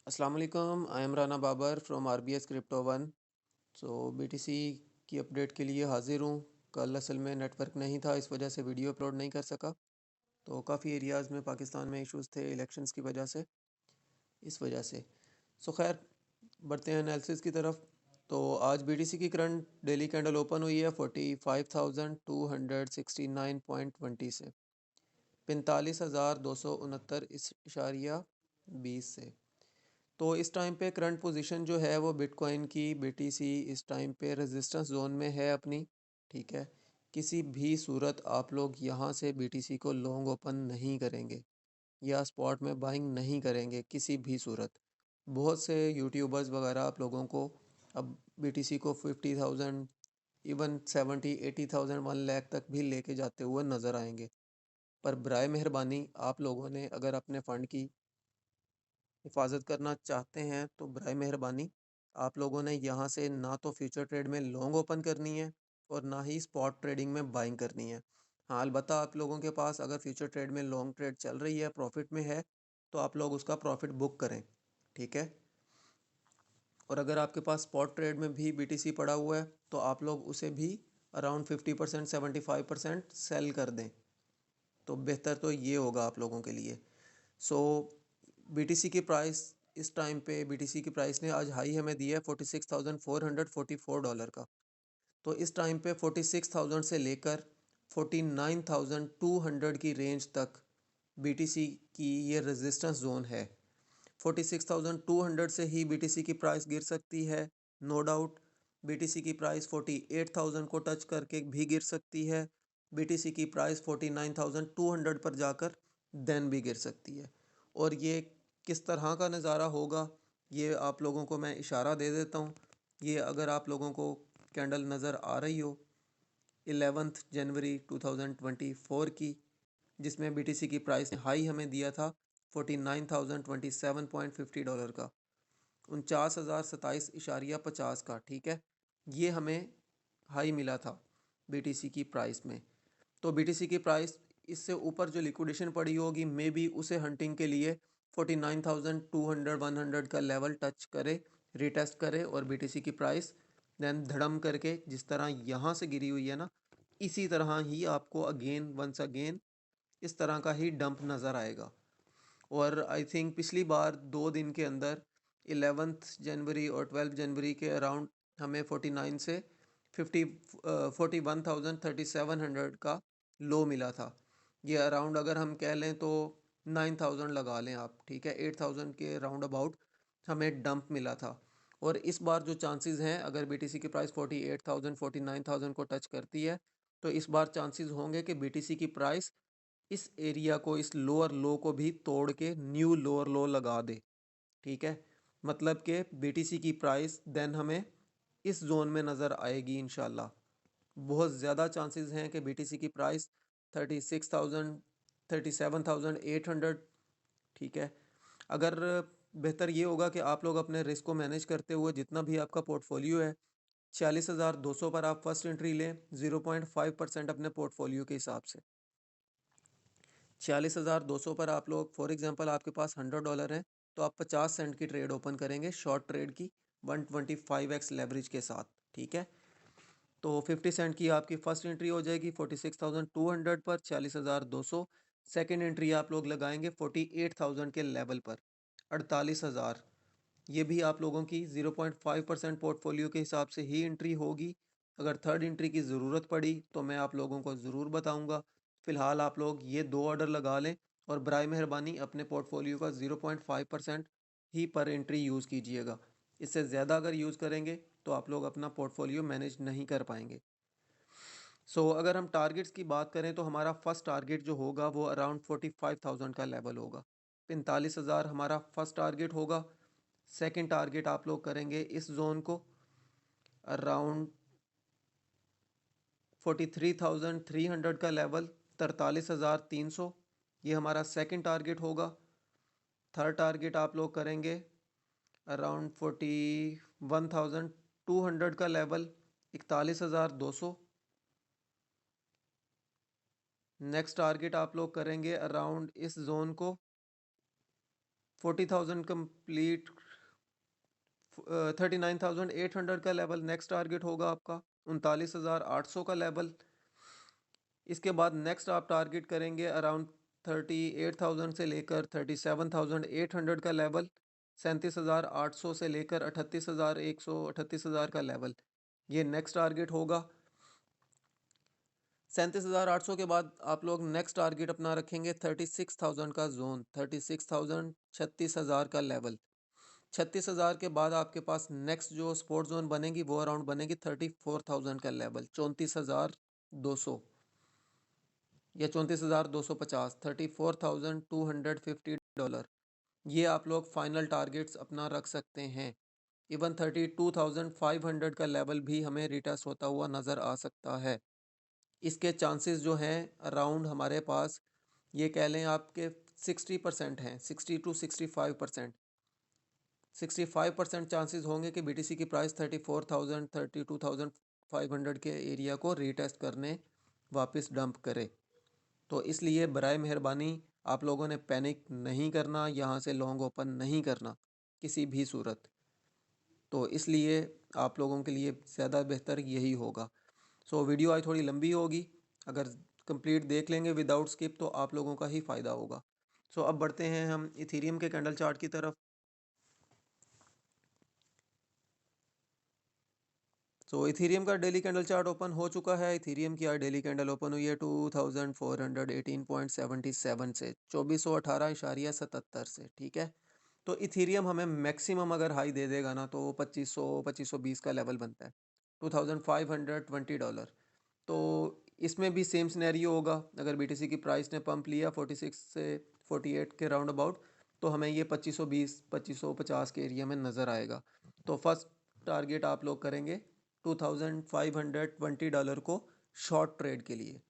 अस्सलाम वालेकुम, I am Rana Babar from RBS crypto one. BTC की अपडेट के लिए हाजिर हूँ। कल असल में नेटवर्क नहीं था, इस वजह से वीडियो अपलोड नहीं कर सका। तो काफ़ी एरियाज़ में पाकिस्तान में इश्यूज़ थे इलेक्शंस की वजह से, इस वजह से। खैर, बढ़ते हैं एनालिसिस की तरफ। तो आज बीटीसी की करंट डेली कैंडल ओपन हुई है 45,269.20 से 45,269 इशारिया 20 से। तो इस टाइम पे करंट पोजीशन जो है वो बिटकॉइन की बीटीसी इस टाइम पे रेजिस्टेंस जोन में है अपनी। ठीक है, किसी भी सूरत आप लोग यहाँ से बीटीसी को लॉन्ग ओपन नहीं करेंगे या स्पॉट में बाइंग नहीं करेंगे किसी भी सूरत। बहुत से यूट्यूबर्स वगैरह आप लोगों को अब बीटीसी को 50,000 इवन 70-80,000 1 लाख तक भी लेके जाते हुए नज़र आएंगे। पर बराए मेहरबानी आप लोगों ने अगर अपने फ़ंड की हिफाजत करना चाहते हैं तो बराए मेहरबानी आप लोगों ने यहाँ से ना तो फ्यूचर ट्रेड में लॉन्ग ओपन करनी है और ना ही स्पॉट ट्रेडिंग में बाइंग करनी है। हाँ, अलबत्ता आप लोगों के पास अगर फ्यूचर ट्रेड में लॉन्ग ट्रेड चल रही है, प्रॉफिट में है, तो आप लोग उसका प्रॉफिट बुक करें। ठीक है, और अगर आपके पास स्पॉट ट्रेड में भी बीटीसी पड़ा हुआ है तो आप लोग उसे भी अराउंड 50% 75% सेल कर दें, तो बेहतर तो ये होगा आप लोगों के लिए। सो बीटीसी की प्राइस इस टाइम पे बीटीसी की प्राइस ने आज हाई हमें दिया है $46,444 का। तो इस टाइम पे 46,000 से लेकर 49,200 की रेंज तक बीटीसी की ये रेजिस्टेंस जोन है। 46,200 से ही बीटीसी की प्राइस गिर सकती है, नो डाउट। बीटीसी की प्राइस 48,000 को टच करके भी गिर सकती है। बीटीसी की प्राइस 49,200 पर जाकर देन भी गिर सकती है। और ये किस तरह का नज़ारा होगा, ये आप लोगों को मैं इशारा दे देता हूँ। ये अगर आप लोगों को कैंडल नज़र आ रही हो 11 जनवरी 2024 की, जिसमें बीटीसी की प्राइस ने हाई हमें दिया था $49,027.50 का, 49,027.50 का। ठीक है, ये हमें हाई मिला था बीटीसी की प्राइस में। तो बीटीसी की प्राइस इससे ऊपर जो लिक्विडेशन पड़ी होगी मे बी उसे हंटिंग के लिए 49,200 100 का लेवल टच करे, रिटेस्ट करे और बीटीसी की प्राइस देन धड़म करके जिस तरह यहाँ से गिरी हुई है ना, इसी तरह ही आपको अगेन वंस अगेन इस तरह का ही डंप नज़र आएगा। और आई थिंक पिछली बार 2 दिन के अंदर 11 जनवरी और 12 जनवरी के अराउंड हमें 49 से 41,000 3700 का लो मिला था। ये अराउंड अगर हम कह लें तो 9,000 लगा लें आप। ठीक है, 8,000 के राउंड अबाउट हमें डंप मिला था। और इस बार जो चांसेस हैं, अगर बीटीसी की प्राइस 48,000 49,000 को टच करती है तो इस बार चांसेस होंगे कि बीटीसी की प्राइस इस एरिया को, इस लोअर लो को भी तोड़ के न्यू लोअर लो लगा दे। ठीक है, मतलब कि बीटीसी की प्राइस देन हमें इस जोन में नज़र आएगी इंशाल्लाह। बहुत ज़्यादा चांसेस हैं कि बीटीसी की प्राइस 36,000 37,800। ठीक है, अगर बेहतर ये होगा कि आप लोग अपने रिस्क को मैनेज करते हुए जितना भी आपका पोर्टफोलियो है 46,200 पर आप फर्स्ट एंट्री लें 0.5% अपने पोर्टफोलियो के हिसाब से। 46,200 पर आप लोग फॉर एग्जांपल आपके पास $100 हैं तो आप 50 सेंट की ट्रेड ओपन करेंगे, शॉर्ट ट्रेड की 125x लेवरेज के साथ। ठीक है, तो 50 सेंट की आपकी फर्स्ट एंट्री हो जाएगी 46,200 पर 46,200। सेकेंड एंट्री आप लोग लगाएंगे 48,000 के लेवल पर 48,000। ये भी आप लोगों की 0.5% पोर्टफोलियो के हिसाब से ही एंट्री होगी। अगर थर्ड एंट्री की ज़रूरत पड़ी तो मैं आप लोगों को ज़रूर बताऊंगा। फ़िलहाल आप लोग ये 2 ऑर्डर लगा लें और बराए मेहरबानी अपने पोर्टफोलियो का 0.5% ही पर एंट्री यूज़ कीजिएगा। इससे ज़्यादा अगर यूज़ करेंगे तो आप लोग अपना पोर्टफोलियो मैनेज नहीं कर पाएंगे। अगर हम टारगेट्स की बात करें तो हमारा फर्स्ट टारगेट जो होगा वो अराउंड 45,000 का लेवल होगा। 45,000 हमारा फर्स्ट टारगेट होगा। सेकंड टारगेट आप लोग करेंगे इस जोन को अराउंड 43,300 का लेवल, 43,300, ये हमारा सेकंड टारगेट होगा। थर्ड टारगेट आप लोग करेंगे अराउंड 41,200 का लेवल, 41,200। नेक्स्ट टारगेट आप लोग करेंगे अराउंड इस जोन को 40,000 कंप्लीट, 39,800 का लेवल नेक्स्ट टारगेट होगा आपका, 39,800 का लेवल। इसके बाद नेक्स्ट आप टारगेट करेंगे अराउंड 38,000 से लेकर 37,800 का लेवल, 37,800 से लेकर 38,100, 38,000 का लेवल, ये नेक्स्ट टारगेट होगा। 37,800 के बाद आप लोग नेक्स्ट टारगेट अपना रखेंगे 36,000 का जोन, 36,000, 36,000 का लेवल। 36,000 के बाद आपके पास नेक्स्ट जो स्पोर्ट जोन बनेगी वो अराउंड बनेगी 34,000 का लेवल, 34,200 या 34,250, $34,250। ये आप लोग फाइनल टारगेट्स अपना रख सकते हैं। इवन 32,500 का लेवल भी हमें रिटेस्ट होता हुआ नज़र आ सकता है। इसके चांसेस जो हैं अराउंड हमारे पास, ये कह लें आपके 60% हैं, 60 to 65%। 65% चांसेस होंगे कि बीटीसी की प्राइस 34,000, 32,500 के एरिया को रीटेस्ट करने वापस डंप करे। तो इसलिए बराए मेहरबानी आप लोगों ने पैनिक नहीं करना, यहाँ से लॉन्ग ओपन नहीं करना किसी भी सूरत। तो इसलिए आप लोगों के लिए ज़्यादा बेहतर यही होगा। सो वीडियो आज थोड़ी लंबी होगी, अगर कंप्लीट देख लेंगे विदाउट स्किप तो आप लोगों का ही फ़ायदा होगा। सो अब बढ़ते हैं हम इथीरियम के कैंडल चार्ट की तरफ। सो इथीरियम का डेली कैंडल चार्ट ओपन हो चुका है। इथीरियम की आज डेली कैंडल ओपन हुई है 2418.77 से, 2418.77 से, ठीक है। तो इथीरियम हमें मैक्सिमम अगर हाई दे देगा ना तो 2500 का लेवल बनता है, $2,520। तो इसमें भी सेम सिनेरियो होगा। अगर बीटीसी की प्राइस ने पंप लिया 46 से 48 के राउंड अबाउट, तो हमें ये 2520 2550 के एरिया में नज़र आएगा। तो फर्स्ट टारगेट आप लोग करेंगे $2,520 को शॉर्ट ट्रेड के लिए,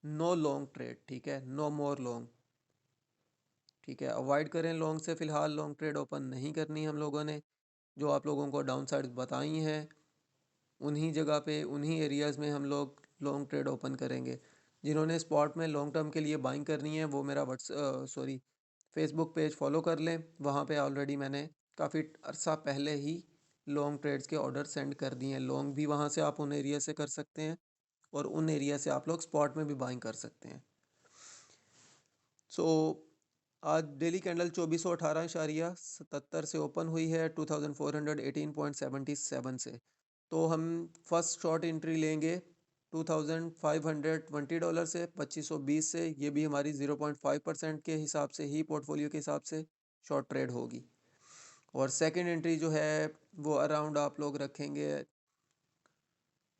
नो लॉन्ग ट्रेड, ठीक है, नो मोर लॉन्ग, ठीक है। अवॉइड करें लॉन्ग से, फ़िलहाल लॉन्ग ट्रेड ओपन नहीं करनी हम लोगों ने। जो आप लोगों को डाउन साइड्स बताई हैं उन्हीं जगह पे, उन्हीं एरियाज़ में हम लोग लॉन्ग ट्रेड ओपन करेंगे। जिन्होंने स्पॉट में लॉन्ग टर्म के लिए बाइंग करनी है वो मेरा फेसबुक पेज फॉलो कर लें। वहाँ पे ऑलरेडी मैंने काफ़ी अरसा पहले ही लॉन्ग ट्रेड्स के ऑर्डर सेंड कर दिए हैं। लॉन्ग भी वहाँ से आप उन एरिया से कर सकते हैं और उन एरिया से आप लोग स्पॉट में भी बाइंग कर सकते हैं। सो आज डेली कैंडल 2418.77 से ओपन हुई है, 2418.77 से। तो हम फर्स्ट शॉर्ट एंट्री लेंगे $2,520 से, 2520 से। ये भी हमारी 0.5% के हिसाब से ही, पोर्टफोलियो के हिसाब से शॉर्ट ट्रेड होगी। और सेकंड एंट्री जो है वो अराउंड आप लोग रखेंगे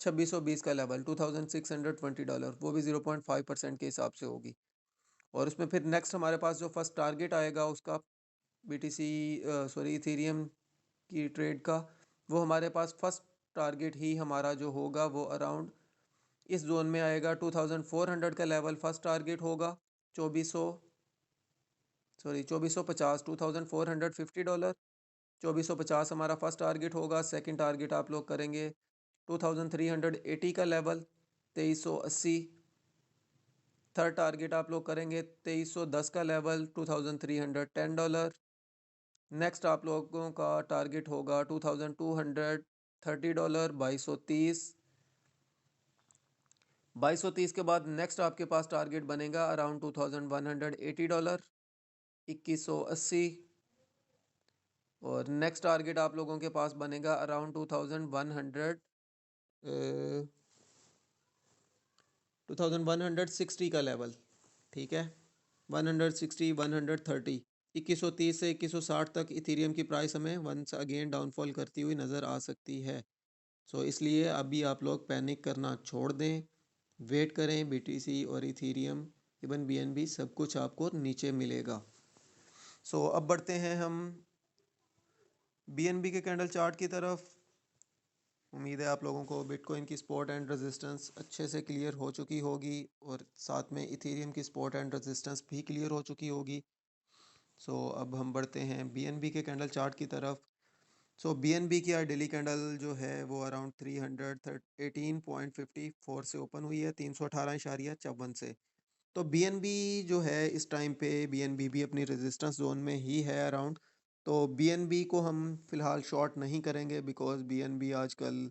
2620 का लेवल, $2,620, वो भी 0.5% के हिसाब से होगी। और उसमें फिर नेक्स्ट हमारे पास जो फर्स्ट टारगेट आएगा उसका, इथेरियम की ट्रेड का, वो हमारे पास फर्स्ट टारगेट ही हमारा जो होगा वो अराउंड इस जोन में आएगा। 2400 का लेवल फर्स्ट टारगेट होगा, 2450, $2,450, 2450 हमारा फर्स्ट टारगेट होगा। सेकंड टारगेट आप लोग करेंगे 2380 का लेवल, 2380। थर्ड टारगेट आप लोग करेंगे 2310 का लेवल, $2,310। नेक्स्ट आप लोगों का टारगेट होगा $2,230, 2230। 2230 के बाद नेक्स्ट आपके पास टारगेट बनेगा अराउंड $2,180, 2180। और नेक्स्ट टारगेट आप लोगों के पास बनेगा अराउंड 2160 का लेवल, ठीक है, 160, 130। 2130 से 2160 तक इथेरियम की प्राइस हमें वंस अगेन डाउनफॉल करती हुई नज़र आ सकती है। सो इसलिए अभी आप लोग पैनिक करना छोड़ दें, वेट करें। बीटीसी और इथेरियम, इवन बीएनबी, सब कुछ आपको नीचे मिलेगा। सो अब बढ़ते हैं हम बीएनबी के कैंडल चार्ट की तरफ। उम्मीद है आप लोगों को बिटकॉइन की सपोर्ट एंड रेजिस्टेंस अच्छे से क्लियर हो चुकी होगी और साथ में इथेरियम की सपोर्ट एंड रेजिस्टेंस भी क्लियर हो चुकी होगी। सो अब हम बढ़ते हैं बीएनबी के कैंडल चार्ट की तरफ। सो बीएनबी की आज डेली कैंडल जो है वो अराउंड 318.54 से ओपन हुई है, 318.54 से। तो बीएनबी जो है इस टाइम पे बीएनबी भी अपनी रेजिस्टेंस जोन में ही है अराउंड। तो बीएनबी को हम फिलहाल शॉर्ट नहीं करेंगे बिकॉज बीएनबी आजकल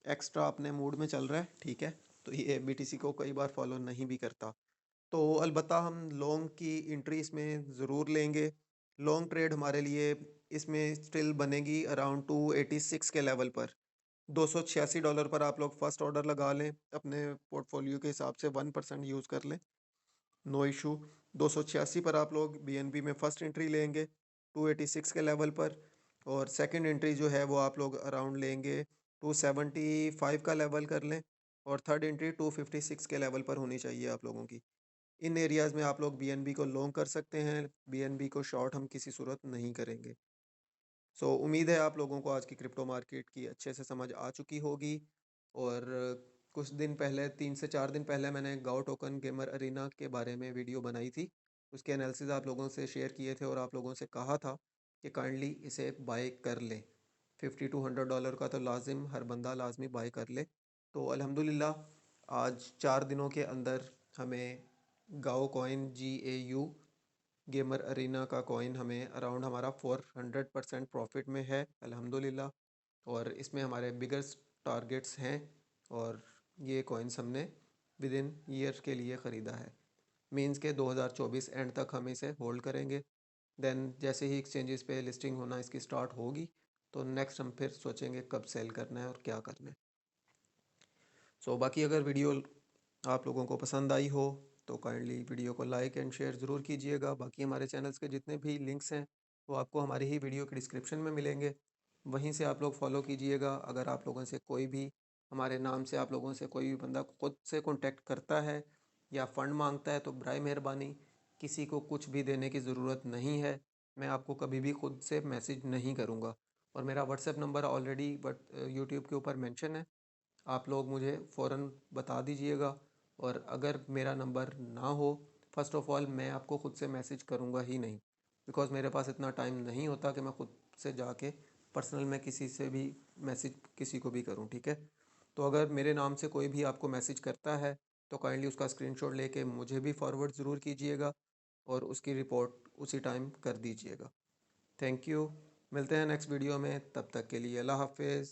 एक्स्ट्रा अपने मूड में चल रहा है, ठीक है। तो ये बीटीसी को कई बार फॉलो नहीं भी करता। तो अलबत्ता हम लॉन्ग की एंट्री इसमें ज़रूर लेंगे। लॉन्ग ट्रेड हमारे लिए इसमें स्टिल बनेगी अराउंड 286 के लेवल पर। $286 पर आप लोग फर्स्ट ऑर्डर लगा लें, अपने पोर्टफोलियो के हिसाब से 1% यूज़ कर लें, नो इशू। 286 पर आप लोग बीएनबी में फर्स्ट एंट्री लेंगे 286 के लेवल पर, और सेकंड एंट्री जो है वो आप लोग अराउंड लेंगे 275 का लेवल कर लें, और थर्ड एंट्री 256 के लेवल पर होनी चाहिए आप लोगों की। इन एरियाज़ में आप लोग बीएनबी को लॉन्ग कर सकते हैं, बीएनबी को शॉर्ट हम किसी सूरत नहीं करेंगे। सो उम्मीद है आप लोगों को आज की क्रिप्टो मार्केट की अच्छे से समझ आ चुकी होगी। और कुछ दिन पहले 3 से 4 दिन पहले मैंने गाओ टोकन गेमर अरीना के बारे में वीडियो बनाई थी। उसके एनालिसिस आप लोगों से शेयर किए थे और आप लोगों से कहा था कि काइंडली इसे बाय कर लें। $50 to $100 का तो लाजिम हर बंदा लाजमी बाय कर ले। तो अल्हम्दुलिल्लाह आज 4 दिनों के अंदर हमें गाओ कॉइन GAU गेमर अरीना का कॉइन हमें अराउंड हमारा 400% प्रॉफिट में है अल्हम्दुलिल्लाह। और इसमें हमारे बिगेस्ट टारगेट्स हैं, और ये कॉइन्स हमने विद इन ईयर के लिए ख़रीदा है। मींस के 2024 एंड तक हम इसे होल्ड करेंगे। देन जैसे ही एक्सचेंजेस पे लिस्टिंग होना इसकी स्टार्ट होगी तो नेक्स्ट हम फिर सोचेंगे कब सेल करना है और क्या करना है। सो बाकी अगर वीडियो आप लोगों को पसंद आई हो तो काइंडली वीडियो को लाइक एंड शेयर ज़रूर कीजिएगा। बाकी हमारे चैनल्स के जितने भी लिंक्स हैं वो आपको हमारी ही वीडियो के डिस्क्रिप्शन में मिलेंगे, वहीं से आप लोग फॉलो कीजिएगा। अगर आप लोगों से कोई भी हमारे नाम से आप लोगों से कोई भी बंदा खुद से कॉन्टेक्ट करता है या फ़ंड मांगता है तो बराए मेहरबानी किसी को कुछ भी देने की ज़रूरत नहीं है। मैं आपको कभी भी खुद से मैसेज नहीं करूँगा, और मेरा WhatsApp number already but YouTube के ऊपर मेंशन है, आप लोग मुझे फ़ौरन बता दीजिएगा। और अगर मेरा नंबर ना हो, फ़र्स्ट ऑफ़ ऑल मैं आपको ख़ुद से मैसेज करूँगा ही नहीं, बिकॉज़ मेरे पास इतना टाइम नहीं होता कि मैं ख़ुद से जाके पर्सनल में किसी से भी मैसेज किसी को भी करूँ, ठीक है। तो अगर मेरे नाम से कोई भी आपको मैसेज करता है तो काइंडली उसका स्क्रीनशॉट लेके मुझे भी फॉरवर्ड ज़रूर कीजिएगा और उसकी रिपोर्ट उसी टाइम कर दीजिएगा। Thank you. मिलते हैं नेक्स्ट वीडियो में, तब तक के लिए अल्लाह हाफ़िज़।